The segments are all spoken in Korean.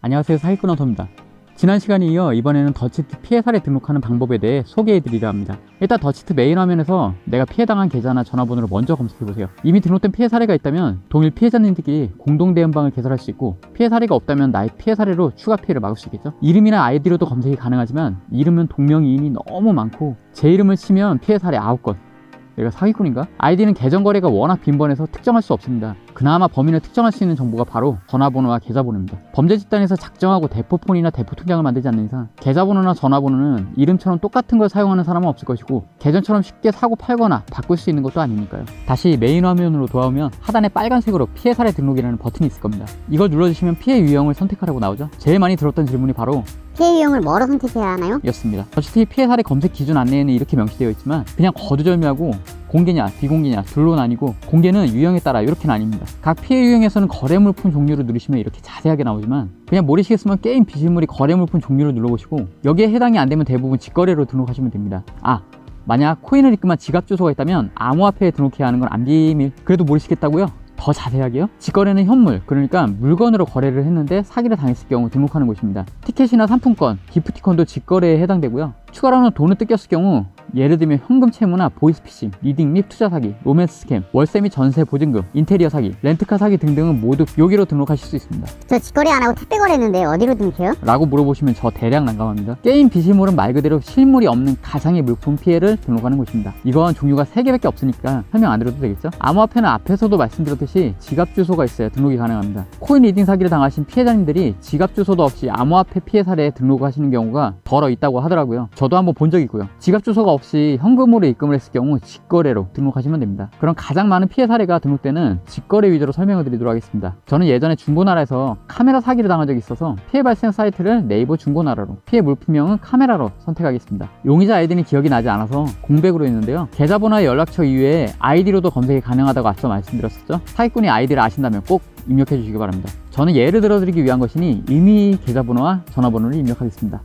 안녕하세요, 사기꾼 헌터입니다. 지난 시간에 이어 이번에는 더치트 피해 사례 등록하는 방법에 대해 소개해드리려 합니다. 일단 더치트 메인 화면에서 내가 피해당한 계좌나 전화번호를 먼저 검색해보세요. 이미 등록된 피해 사례가 있다면 동일 피해자님들끼리 공동 대응방을 개설할 수 있고, 피해 사례가 없다면 나의 피해 사례로 추가 피해를 막을 수 있겠죠. 이름이나 아이디로도 검색이 가능하지만 이름은 동명이인이 너무 많고 제 이름을 치면 피해 사례 9건, 내가 사기꾼인가? 아이디는 계정 거래가 워낙 빈번해서 특정할 수 없습니다. 그나마 범인을 특정할 수 있는 정보가 바로 전화번호와 계좌번호입니다. 범죄 집단에서 작정하고 대포폰이나 대포통장을 만들지 않는 이상 계좌번호나 전화번호는 이름처럼 똑같은 걸 사용하는 사람은 없을 것이고, 계정처럼 쉽게 사고 팔거나 바꿀 수 있는 것도 아니니까요. 다시 메인 화면으로 돌아오면 하단에 빨간색으로 피해 사례 등록이라는 버튼이 있을 겁니다. 이걸 눌러주시면 피해 유형을 선택하라고 나오죠. 제일 많이 들었던 질문이 바로 피해 유형을 뭐로 선택해야 하나요? 였습니다. 더치트 피해 사례 검색 기준 안내에는 이렇게 명시되어 있지만 그냥 거두절미하고 공개냐 비공개냐 둘로 나뉘고, 공개는 유형에 따라 이렇게 나뉩니다. 각 피해 유형에서는 거래 물품 종류를 누르시면 이렇게 자세하게 나오지만, 그냥 모르시겠으면 게임 비실물이 거래 물품 종류를 눌러보시고 여기에 해당이 안 되면 대부분 직거래로 등록하시면 됩니다. 만약 코인을 입금한 지갑 주소가 있다면 암호화폐에 등록해야 하는 건 안 비밀. 그래도 모르시겠다고요? 더 자세하게요? 직거래는 현물, 그러니까 물건으로 거래를 했는데 사기를 당했을 경우 등록하는 곳입니다. 티켓이나 상품권, 기프티콘도 직거래에 해당되고요. 추가로는 돈을 뜯겼을 경우 예를 들면 현금 채무나 보이스피싱, 리딩 및 투자 사기, 로맨스 스캠, 월세 및 전세 보증금, 인테리어 사기, 렌트카 사기 등등은 모두 여기로 등록하실 수 있습니다. 저 직거래 안 하고 택배 거래했는데 어디로 등록해요? 라고 물어보시면 저 대략 난감합니다. 게임 비실물은 말 그대로 실물이 없는 가상의 물품 피해를 등록하는 곳입니다. 이건 종류가 3개밖에 없으니까 설명 안 드려도 되겠죠? 암호화폐는 앞에서도 말씀드렸듯이 지갑 주소가 있어야 등록이 가능합니다. 코인 리딩 사기를 당하신 피해자님들이 지갑 주소도 없이 암호화폐 피해 사례에 등록하시는 경우가 덜어 있다고 하더라고요. 저도 한번 본 적이 있고요. 지갑 주소가 없이 현금으로 입금을 했을 경우 직거래로 등록하시면 됩니다. 그럼 가장 많은 피해 사례가 등록되는 직거래 위주로 설명을 드리도록 하겠습니다. 저는 예전에 중고나라에서 카메라 사기를 당한 적이 있어서 피해 발생 사이트를 네이버 중고나라로, 피해 물품명은 카메라로 선택하겠습니다. 용의자 아이디는 기억이 나지 않아서 공백으로 했는데요. 계좌번호와 연락처 이외에 아이디로도 검색이 가능하다고 앞서 말씀드렸었죠. 사기꾼이 아이디를 아신다면 꼭 입력해 주시기 바랍니다. 저는 예를 들어드리기 위한 것이니 이미 계좌번호와 전화번호를 입력하겠습니다.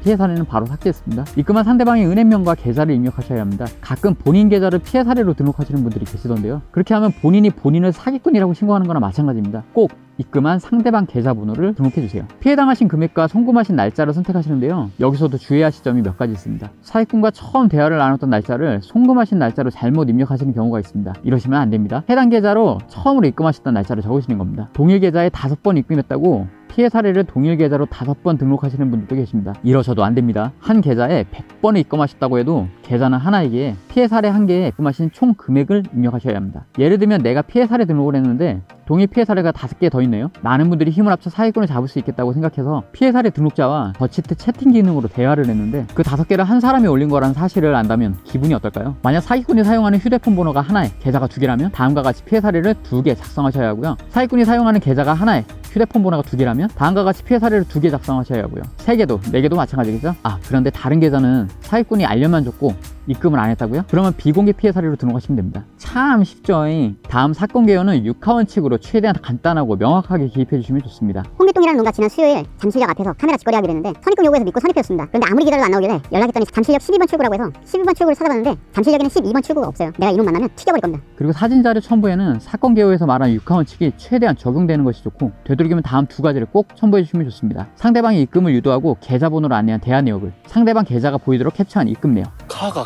피해 사례는 바로 삭제했습니다. 입금한 상대방의 은행명과 계좌를 입력하셔야 합니다. 가끔 본인 계좌를 피해 사례로 등록하시는 분들이 계시던데요. 그렇게 하면 본인이 본인을 사기꾼이라고 신고하는 거나 마찬가지입니다. 꼭 입금한 상대방 계좌번호를 등록해주세요. 피해당하신 금액과 송금하신 날짜를 선택하시는데요. 여기서도 주의하실 점이 몇 가지 있습니다. 사기꾼과 처음 대화를 나눴던 날짜를 송금하신 날짜로 잘못 입력하시는 경우가 있습니다. 이러시면 안 됩니다. 해당 계좌로 처음으로 입금하셨던 날짜를 적으시는 겁니다. 동일 계좌에 5번 입금했다고 피해 사례를 동일 계좌로 5번 등록하시는 분들도 계십니다. 이러셔도 안 됩니다. 한 계좌에 100번을 입금하셨다고 해도 계좌는 하나이기에 피해 사례 1개에 입금하신 총 금액을 입력하셔야 합니다. 예를 들면 내가 피해 사례 등록을 했는데 동일 피해 사례가 5개 더 있네요. 많은 분들이 힘을 합쳐 사기꾼을 잡을 수 있겠다고 생각해서 피해 사례 등록자와 더치트 채팅 기능으로 대화를 했는데 그 5개를 한 사람이 올린 거라는 사실을 안다면 기분이 어떨까요? 만약 사기꾼이 사용하는 휴대폰 번호가 하나에 계좌가 2개라면 다음과 같이 피해 사례를 2개 작성하셔야 하고요. 사기꾼이 사용하는 계좌가 하나에 휴대폰 번호가 2개라면 다음과 같이 피해 사례를 2개 작성하셔야 하고요. 3개도 4개도 마찬가지겠죠? 그런데 다른 계좌는 사기꾼이 알려만 줬고 입금을 안 했다고요? 그러면 비공개 피해 사례로 등록하시면 됩니다. 참 쉽죠? 다음 사건 개요는 육하원칙으로 최대한 간단하고 명확하게 기입해 주시면 좋습니다. 홍길동이라는 놈과 지난 수요일 잠실역 앞에서 카메라 직거래하게 됐는데 선입금 요구해서 믿고 선입했습니다. 그런데 아무리 기다려도 안 나오길래 연락했더니 잠실역 12번 출구라고 해서 12번 출구를 찾아봤는데 잠실역에는 12번 출구가 없어요. 내가 이놈 만나면 튀겨버릴 겁니다. 그리고 사진 자료 첨부에는 사건 개요에서 말한 육하원칙이 최대한 적용되는 것이 좋고, 되도록이면 다음 2가지를 꼭 첨부해 주시면 좋습니다. 상대방이 입금을 유도하고 계좌번호를 안내한 대화 내역을, 상대방 계좌가 보이도록 캡처한 입금 내역. 가가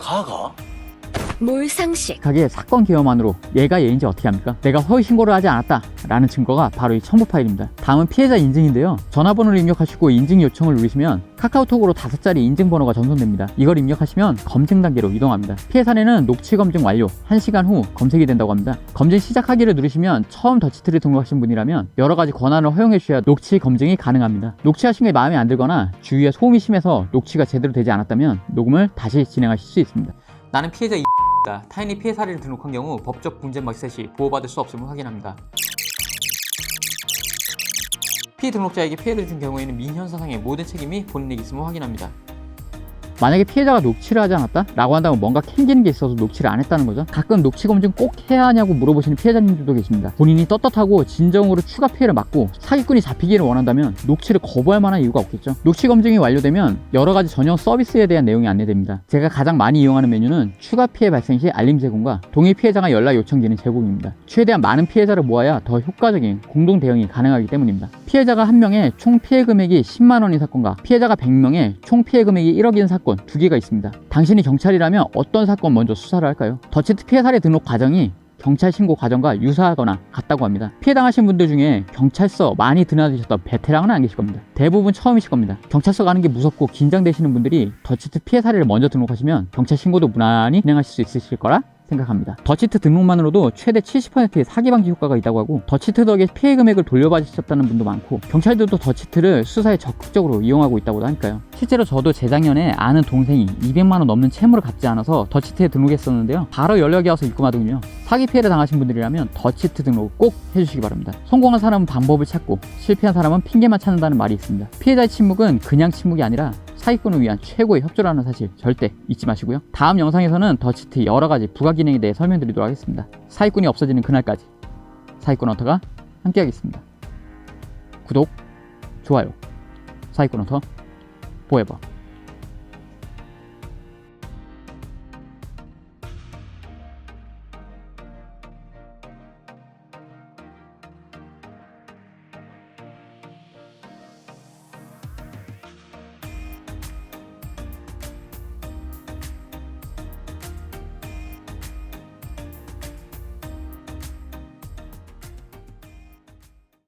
몰상식. 하게 사건 개요만으로 얘가 얘인지 어떻게 합니까? 내가 허위 신고를 하지 않았다 라는 증거가 바로 이 첨부 파일입니다. 다음은 피해자 인증인데요. 전화번호를 입력하시고 인증 요청을 누르시면 카카오톡으로 5자리 인증번호가 전송됩니다. 이걸 입력하시면 검증 단계로 이동합니다. 피해 사례는 녹취 검증 완료 1시간 후 검색이 된다고 합니다. 검증 시작하기를 누르시면 처음 더치트를 등록하신 분이라면 여러가지 권한을 허용해 주셔야 녹취 검증이 가능합니다. 녹취하신 게 마음에 안 들거나 주위에 소음이 심해서 녹취가 제대로 되지 않았다면 녹음을 다시 진행하실 수 있습니다. 나는 피해자 타인이 피해 사례를 등록한 경우 법적 문제 발생 시 보호받을 수 없음을 확인합니다. 피해 등록자에게 피해를 준 경우에는 민형사상의 모든 책임이 본인에게 있음을 확인합니다. 만약에 피해자가 녹취를 하지 않았다? 라고 한다면 뭔가 캥기는 게 있어서 녹취를 안 했다는 거죠. 가끔 녹취 검증 꼭 해야 하냐고 물어보시는 피해자님들도 계십니다. 본인이 떳떳하고 진정으로 추가 피해를 막고 사기꾼이 잡히기를 원한다면 녹취를 거부할 만한 이유가 없겠죠. 녹취 검증이 완료되면 여러 가지 전용 서비스에 대한 내용이 안내됩니다. 제가 가장 많이 이용하는 메뉴는 추가 피해 발생 시 알림 제공과 동일 피해자가 연락 요청 기능 제공입니다. 최대한 많은 피해자를 모아야 더 효과적인 공동 대응이 가능하기 때문입니다. 피해자가 1명에 총 피해 금액이 10만 원인 사건과 피해자가 100명에 총 피해 금액이 1억인 사건 두 개가 있습니다. 당신이 경찰이라면 어떤 사건 먼저 수사를 할까요? 더치트 피해 사례 등록 과정이 경찰 신고 과정과 유사하거나 같다고 합니다. 피해당하신 분들 중에 경찰서 많이 드나드셨던 베테랑은 안 계실 겁니다. 대부분 처음이실 겁니다. 경찰서 가는 게 무섭고 긴장되시는 분들이 더치트 피해 사례를 먼저 등록하시면 경찰 신고도 무난히 진행하실 수 있으실 거라 생각합니다. 더치트 등록만으로도 최대 70%의 사기 방지 효과가 있다고 하고 더치트 덕에 피해 금액을 돌려받으셨다는 분도 많고 경찰들도 더치트를 수사에 적극적으로 이용하고 있다고 하니까요. 실제로 저도 재작년에 아는 동생이 200만 원 넘는 채무를 갚지 않아서 더치트에 등록했었는데요. 바로 연락이 와서 입금하더군요. 사기 피해를 당하신 분들이라면 더치트 등록 꼭 해주시기 바랍니다. 성공한 사람은 방법을 찾고 실패한 사람은 핑계만 찾는다는 말이 있습니다. 피해자의 침묵은 그냥 침묵이 아니라 사기꾼을 위한 최고의 협조라는 사실 절대 잊지 마시고요. 다음 영상에서는 더치트 여러가지 부가 기능에 대해 설명드리도록 하겠습니다. 사기꾼이 없어지는 그날까지 사기꾼 헌터가 함께하겠습니다. 구독, 좋아요, 사기꾼 헌터 포에버.